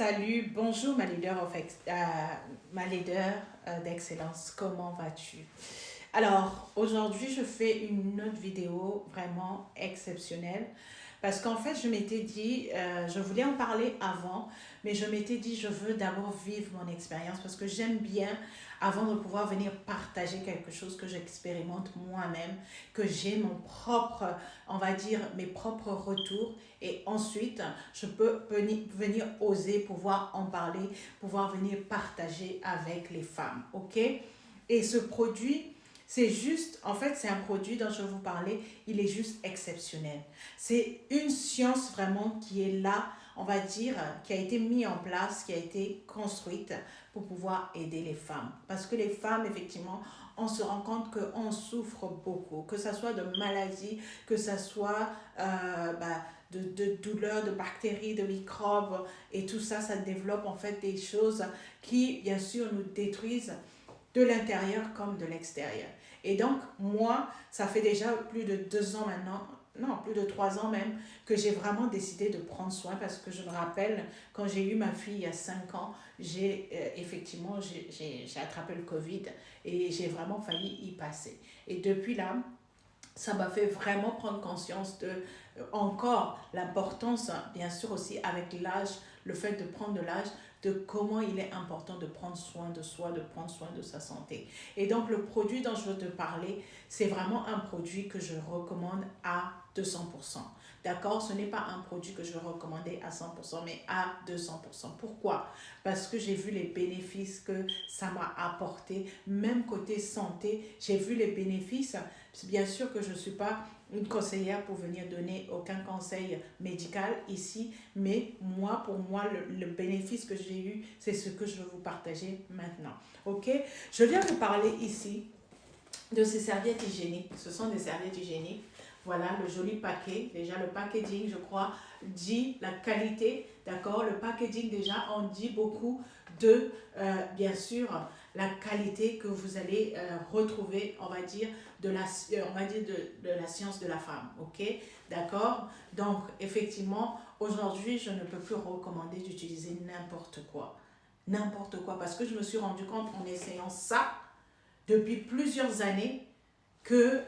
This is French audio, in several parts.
Salut, bonjour ma leader d'excellence, comment vas-tu? Alors, aujourd'hui, je fais une autre vidéo vraiment exceptionnelle parce qu'en fait, je m'étais dit, je voulais en parler avant, mais je m'étais dit, je veux d'abord vivre mon expérience parce que j'aime bien, avant de pouvoir venir partager quelque chose que j'expérimente moi-même, que j'ai mon propre, on va dire, mes propres retours et ensuite, je peux venir oser pouvoir en parler, pouvoir venir partager avec les femmes, ok? Et ce produit, c'est juste, en fait, c'est un produit dont je vais vous parler, il est juste exceptionnel. C'est une science vraiment qui est là, on va dire, qui a été mise en place, qui a été construite pour pouvoir aider les femmes. Parce que les femmes, effectivement, on se rend compte qu'on souffre beaucoup, que ce soit de maladies, que ce soit de douleurs, de bactéries, de microbes, et tout ça, ça développe en fait des choses qui, bien sûr, nous détruisent de l'intérieur comme de l'extérieur. Et donc, moi, ça fait déjà plus de 2 ans maintenant, non, plus de 3 ans même, que j'ai vraiment décidé de prendre soin parce que je me rappelle, quand j'ai eu ma fille il y a 5 ans, effectivement, j'ai attrapé le Covid et j'ai vraiment failli y passer. Et depuis là, ça m'a fait vraiment prendre conscience de encore l'importance, hein, bien sûr aussi avec l'âge, le fait de prendre de l'âge, de comment il est important de prendre soin de soi, de prendre soin de sa santé. Et donc le produit dont je veux te parler, c'est vraiment un produit que je recommande à 200%. D'accord? Ce n'est pas un produit que je vais recommander à 100%, mais à 200%. Pourquoi? Parce que j'ai vu les bénéfices que ça m'a apporté, même côté santé, j'ai vu les bénéfices. Bien sûr que je ne suis pas une conseillère pour venir donner aucun conseil médical ici, mais moi, pour moi, le bénéfice que j'ai eu, c'est ce que je veux vous partager maintenant. Ok? Je viens vous parler ici de ces serviettes hygiéniques. Ce sont des serviettes hygiéniques. Voilà le joli paquet. Déjà, le packaging, je crois, dit la qualité. D'accord? Le packaging, déjà, en dit beaucoup de, bien sûr, la qualité que vous allez retrouver, on va dire, de la science de la femme. Ok? D'accord? Donc, effectivement, aujourd'hui, je ne peux plus recommander d'utiliser n'importe quoi. N'importe quoi. Parce que je me suis rendu compte en essayant ça, depuis plusieurs années, que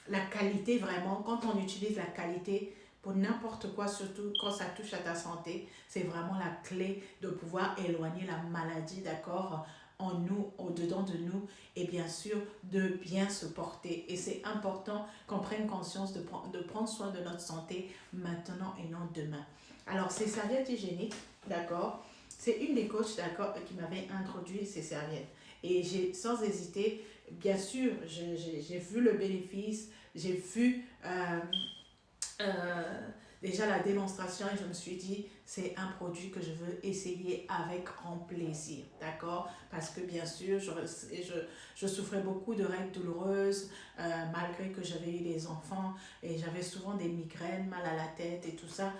la qualité vraiment, quand on utilise la qualité pour n'importe quoi, surtout quand ça touche à ta santé, c'est vraiment la clé de pouvoir éloigner la maladie, d'accord, en nous, au-dedans de nous, et bien sûr de bien se porter. Et c'est important qu'on prenne conscience de prendre soin de notre santé maintenant et non demain. Alors, ces serviettes hygiéniques, d'accord, c'est une des coachs, d'accord, qui m'avait introduit ces serviettes. Et j'ai, sans hésiter, bien sûr, j'ai vu le bénéfice, j'ai vu euh, déjà la démonstration et je me suis dit, c'est un produit que je veux essayer avec grand plaisir, d'accord? Parce que bien sûr, je souffrais beaucoup de règles douloureuses, malgré que j'avais eu des enfants et j'avais souvent des migraines, mal à la tête et tout ça.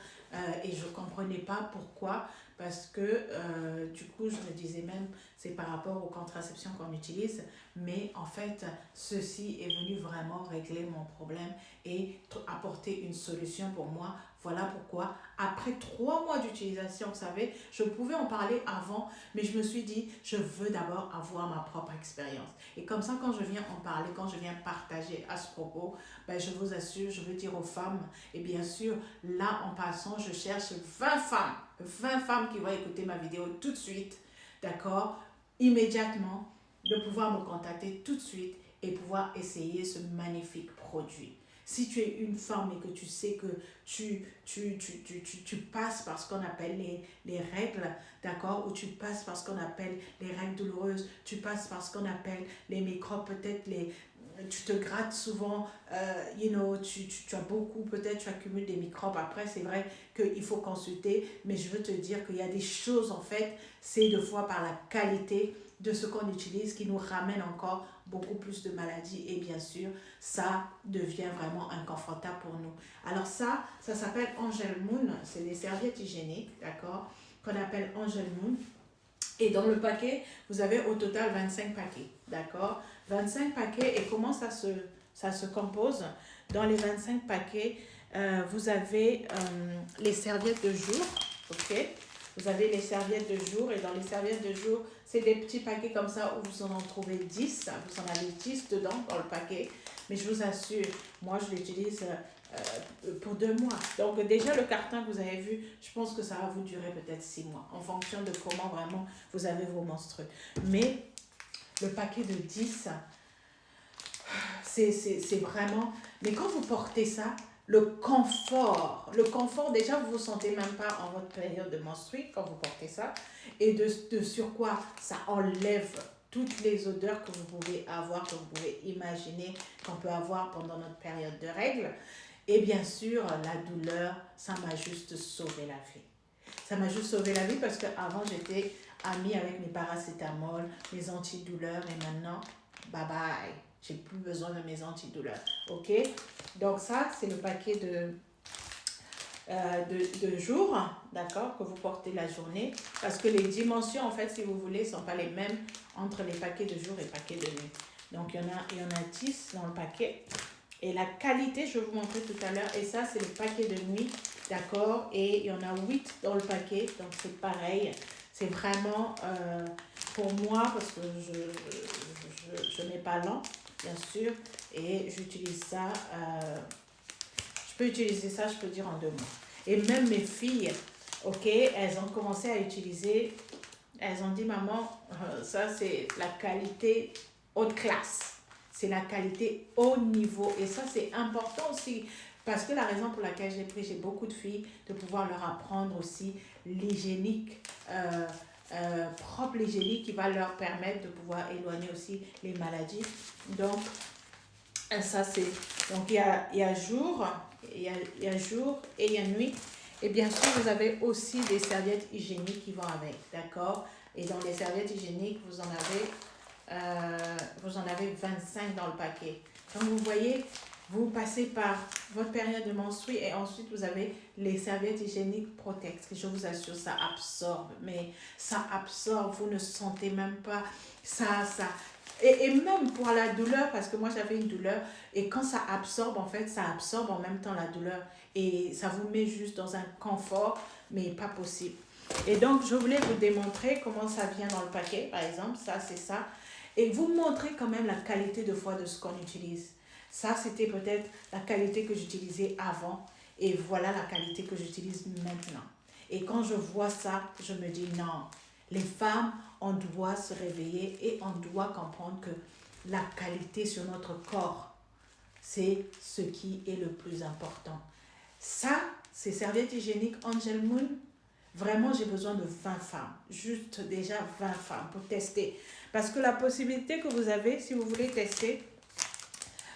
Et je ne comprenais pas pourquoi, parce que du coup, je me disais même, c'est par rapport aux contraceptions qu'on utilise, mais en fait, ceci est venu vraiment régler mon problème et apporter une solution pour moi. Voilà pourquoi, après 3 mois d'utilisation, vous savez, je pouvais en parler avant, mais je me suis dit, je veux d'abord avoir ma propre expérience. Et comme ça, quand je viens en parler, quand je viens partager à ce propos, ben, je vous assure, je veux dire aux femmes, et bien sûr, là, en passant, je cherche 20 femmes qui vont écouter ma vidéo tout de suite, d'accord, immédiatement, de pouvoir me contacter tout de suite et pouvoir essayer ce magnifique produit. Si tu es une femme et que tu sais que tu passes par ce qu'on appelle les règles, d'accord, ou tu passes par ce qu'on appelle les règles douloureuses, tu passes par ce qu'on appelle les microbes, peut-être tu te grattes souvent, tu as beaucoup, peut-être tu accumules des microbes. Après, c'est vrai qu'il faut consulter, mais je veux te dire qu'il y a des choses, en fait, c'est de fois par la qualité de ce qu'on utilise qui nous ramène encore beaucoup plus de maladies et bien sûr, ça devient vraiment inconfortable pour nous. Alors ça s'appelle Angel Moon, c'est des serviettes hygiéniques, d'accord, qu'on appelle Angel Moon. Et dans le paquet, vous avez au total 25 paquets, d'accord? 25 paquets et comment ça se compose? Dans les 25 paquets, vous avez les serviettes de jour, ok? Vous avez les serviettes de jour et dans les serviettes de jour, c'est des petits paquets comme ça où vous en trouvez 10. Vous en avez 10 dedans dans le paquet. Mais je vous assure, moi je l'utilise pour 2 mois. Donc déjà le carton que vous avez vu, je pense que ça va vous durer peut-être 6 mois en fonction de comment vraiment vous avez vos menstrues. Mais le paquet de 10, c'est vraiment... Mais quand vous portez ça, le confort, déjà vous ne vous sentez même pas en votre période de menstrues quand vous portez ça. Et de sur quoi ça enlève toutes les odeurs que vous pouvez avoir, que vous pouvez imaginer qu'on peut avoir pendant notre période de règles. Et bien sûr, la douleur, ça m'a juste sauvé la vie. Ça m'a juste sauvé la vie parce qu'avant, j'étais amie avec mes paracétamol, mes antidouleurs et maintenant, bye bye. J'ai plus besoin de mes antidouleurs. OK? Donc ça, c'est le paquet de jours, d'accord, que vous portez la journée. Parce que les dimensions, en fait, si vous voulez, ne sont pas les mêmes entre les paquets de jour et les paquets de nuit. Donc, il y en a 10 dans le paquet. Et la qualité, je vais vous montrer tout à l'heure. Et ça, c'est le paquet de nuit, d'accord? Et il y en a 8 dans le paquet. Donc, c'est pareil. C'est vraiment pour moi, parce que je n'ai pas lent, bien sûr. Et j'utilise ça. Je peux utiliser ça, je peux dire, en 2 mois. Et même mes filles, ok, elles ont commencé à utiliser. Elles ont dit, maman, ça, c'est la qualité haute classe. C'est la qualité haut niveau. Et ça, c'est important aussi. Parce que la raison pour laquelle j'ai beaucoup de filles, de pouvoir leur apprendre aussi l'hygiénique, propre l'hygiénique qui va leur permettre de pouvoir éloigner aussi les maladies. Donc, ça c'est... Donc, il y a jour, il y a jour et il y a nuit. Et bien sûr, vous avez aussi des serviettes hygiéniques qui vont avec, d'accord? Et dans les serviettes hygiéniques, vous en avez 25 dans le paquet. Donc, vous voyez, vous passez par votre période de menstrues et ensuite, vous avez les serviettes hygiéniques Protex. Je vous assure, ça absorbe. Mais ça absorbe, vous ne sentez même pas ça. Et même pour la douleur, parce que moi, j'avais une douleur. Et quand ça absorbe, en fait, ça absorbe en même temps la douleur. Et ça vous met juste dans un confort, mais pas possible. Et donc, je voulais vous démontrer comment ça vient dans le paquet, par exemple. Ça, c'est ça. Et vous montrer quand même la qualité de fois de ce qu'on utilise. Ça, c'était peut-être la qualité que j'utilisais avant. Et voilà la qualité que j'utilise maintenant. Et quand je vois ça, je me dis non. Les femmes, on doit se réveiller et on doit comprendre que la qualité sur notre corps, c'est ce qui est le plus important. Ça, ces serviettes hygiéniques Angel Moon, vraiment, j'ai besoin de 20 femmes. Juste déjà 20 femmes pour tester. Parce que la possibilité que vous avez, si vous voulez tester,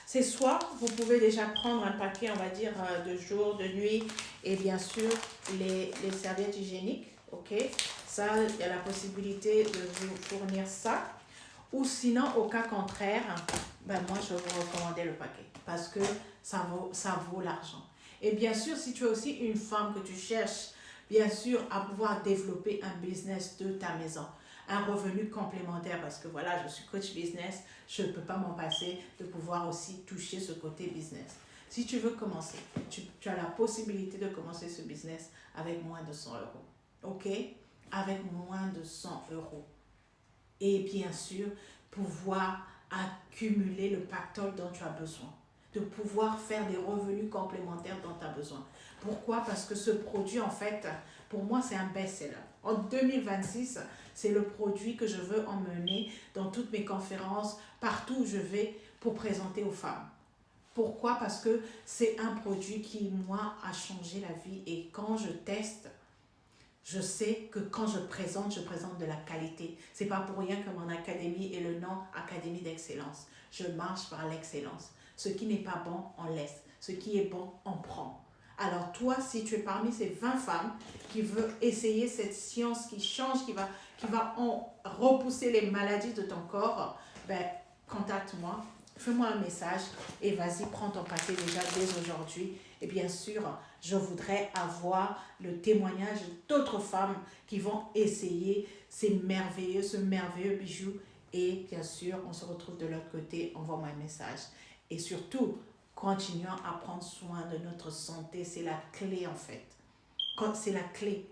c'est soit vous pouvez déjà prendre un paquet, on va dire, de jour, de nuit, et bien sûr, les serviettes hygiéniques, ok? Ça, il y a la possibilité de vous fournir ça. Ou sinon, au cas contraire, ben moi, je vais vous recommander le paquet parce que ça vaut l'argent. Et bien sûr, si tu es aussi une femme que tu cherches, bien sûr, à pouvoir développer un business de ta maison, un revenu complémentaire parce que voilà, je suis coach business, je ne peux pas m'en passer de pouvoir aussi toucher ce côté business. Si tu veux commencer, tu as la possibilité de commencer ce business avec moins de 100 euros. OK? Avec moins de 100 euros. Et bien sûr, pouvoir accumuler le pactole dont tu as besoin. De pouvoir faire des revenus complémentaires dont tu as besoin. Pourquoi? Parce que ce produit, en fait, pour moi, c'est un best-seller. En 2026, c'est le produit que je veux emmener dans toutes mes conférences, partout où je vais, pour présenter aux femmes. Pourquoi? Parce que c'est un produit qui, moi, a changé la vie. Et quand je teste, je sais que quand je présente de la qualité. C'est pas pour rien que mon académie est le nom Académie d'excellence. Je marche par l'excellence. Ce qui n'est pas bon, on laisse. Ce qui est bon, on prend. Alors toi, si tu es parmi ces 20 femmes qui veulent essayer cette science qui change, qui va repousser les maladies de ton corps, ben, contacte-moi, fais-moi un message et vas-y, prends ton paquet déjà dès aujourd'hui. Et bien sûr, je voudrais avoir le témoignage d'autres femmes qui vont essayer ce merveilleux bijou. Et bien sûr, on se retrouve de l'autre côté, envoie-moi un message. Et surtout, continuons à prendre soin de notre santé, c'est la clé en fait. C'est la clé.